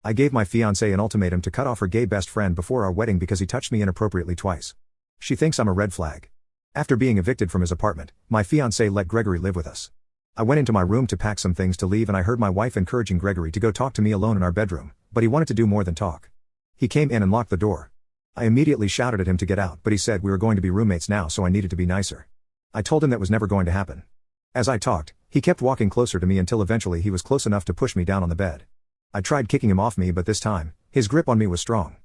I gave my fiancée an ultimatum to cut off her gay best friend before our wedding because he touched me inappropriately twice. She thinks I'm a red flag. After being evicted from his apartment, my fiancé let Gregory live with us. I went into my room to pack some things to leave and I heard my wife encouraging Gregory to go talk to me alone in our bedroom, but he wanted to do more than talk. He came in and locked the door. I immediately shouted at him to get out, but he said we were going to be roommates now, so I needed to be nicer. I told him that was never going to happen. As I talked, he kept walking closer to me until eventually he was close enough to push me down on the bed. I tried kicking him off me, but this time, his grip on me was strong.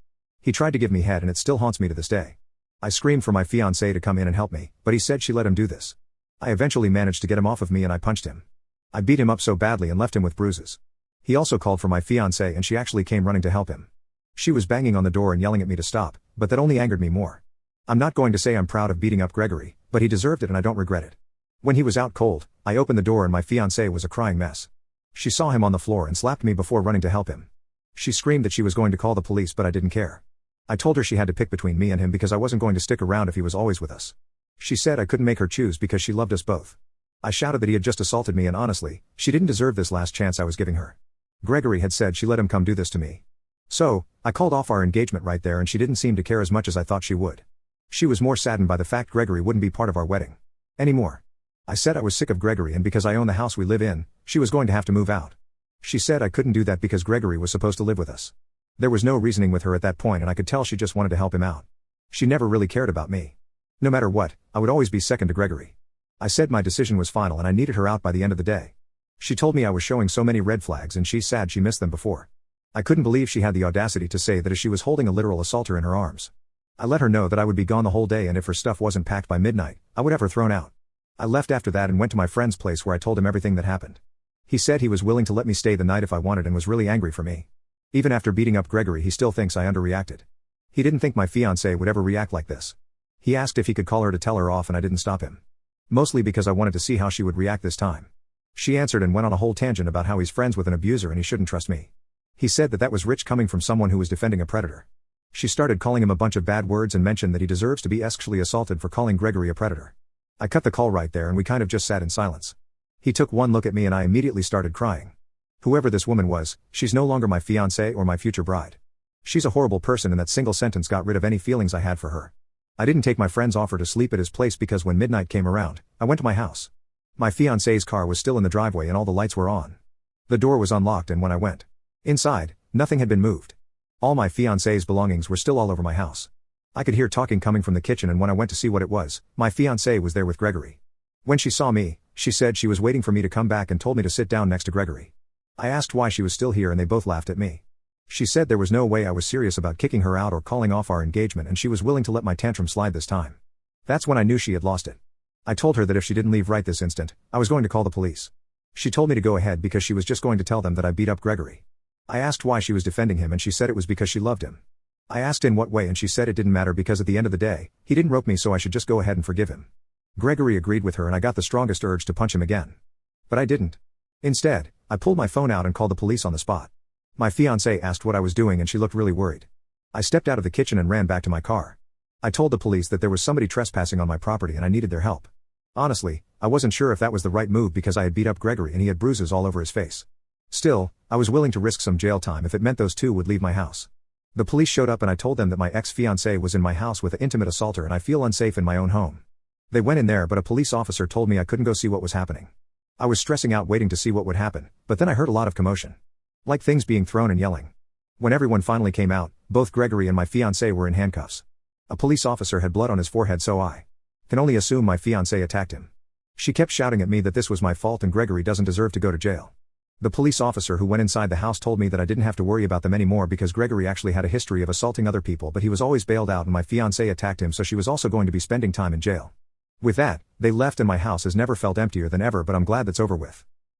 He tried to give me head and it still haunts me to this day. I screamed for my fiancée to come in and help me, but he said she let him do this. I eventually managed to get him off of me and I punched him. I beat him up so badly and left him with bruises. He also called for my fiancée and she actually came running to help him. She was banging on the door and yelling at me to stop, but that only angered me more. I'm not going to say I'm proud of beating up Gregory, but he deserved it and I don't regret it. When he was out cold, I opened the door and my fiancée was a crying mess. She saw him on the floor and slapped me before running to help him. She screamed that she was going to call the police, but I didn't care. I told her she had to pick between me and him because I wasn't going to stick around if he was always with us. She said I couldn't make her choose because she loved us both. I shouted that he had just assaulted me and honestly, she didn't deserve this last chance I was giving her. Gregory had said she let him come do this to me. So, I called off our engagement right there and she didn't seem to care as much as I thought she would. She was more saddened by the fact Gregory wouldn't be part of our wedding anymore. I said I was sick of Gregory and because I own the house we live in, she was going to have to move out. She said I couldn't do that because Gregory was supposed to live with us. There was no reasoning with her at that point and I could tell she just wanted to help him out. She never really cared about me. No matter what, I would always be second to Gregory. I said my decision was final and I needed her out by the end of the day. She told me I was showing so many red flags and she's sad she missed them before. I couldn't believe she had the audacity to say that as she was holding a literal assaulter in her arms. I let her know that I would be gone the whole day and if her stuff wasn't packed by midnight, I would have her thrown out. I left after that and went to my friend's place where I told him everything that happened. He said he was willing to let me stay the night if I wanted and was really angry for me. Even after beating up Gregory, he still thinks I underreacted. He didn't think my fiancée would ever react like this. He asked if he could call her to tell her off and I didn't stop him. Mostly because I wanted to see how she would react this time. She answered and went on a whole tangent about how he's friends with an abuser and he shouldn't trust me. He said that was rich coming from someone who was defending a predator. She started calling him a bunch of bad words and mentioned that he deserves to be sexually assaulted for calling Gregory a predator. I cut the call right there and we kind of just sat in silence. He took one look at me and I immediately started crying. Whoever this woman was, she's no longer my fiancée or my future bride. She's a horrible person and that single sentence got rid of any feelings I had for her. I didn't take my friend's offer to sleep at his place because when midnight came around, I went to my house. My fiancée's car was still in the driveway and all the lights were on. The door was unlocked and when I went inside, nothing had been moved. All my fiancée's belongings were still all over my house. I could hear talking coming from the kitchen and when I went to see what it was, my fiancée was there with Gregory. When she saw me, she said she was waiting for me to come back and told me to sit down next to Gregory. I asked why she was still here and they both laughed at me. She said there was no way I was serious about kicking her out or calling off our engagement and she was willing to let my tantrum slide this time. That's when I knew she had lost it. I told her that if she didn't leave right this instant, I was going to call the police. She told me to go ahead because she was just going to tell them that I beat up Gregory. I asked why she was defending him and she said it was because she loved him. I asked in what way and she said it didn't matter because at the end of the day, he didn't rope me so I should just go ahead and forgive him. Gregory agreed with her and I got the strongest urge to punch him again. But I didn't. Instead, I pulled my phone out and called the police on the spot. My fiancée asked what I was doing and she looked really worried. I stepped out of the kitchen and ran back to my car. I told the police that there was somebody trespassing on my property and I needed their help. Honestly, I wasn't sure if that was the right move because I had beat up Gregory and he had bruises all over his face. Still, I was willing to risk some jail time if it meant those two would leave my house. The police showed up and I told them that my ex-fiancée was in my house with an intimate assaulter and I feel unsafe in my own home. They went in there but a police officer told me I couldn't go see what was happening. I was stressing out waiting to see what would happen, but then I heard a lot of commotion. Like things being thrown and yelling. When everyone finally came out, both Gregory and my fiancée were in handcuffs. A police officer had blood on his forehead so I can only assume my fiancée attacked him. She kept shouting at me that this was my fault and Gregory doesn't deserve to go to jail. The police officer who went inside the house told me that I didn't have to worry about them anymore because Gregory actually had a history of assaulting other people but he was always bailed out and my fiancée attacked him so she was also going to be spending time in jail. With that, they left and my house has never felt emptier than ever but I'm glad that's over with.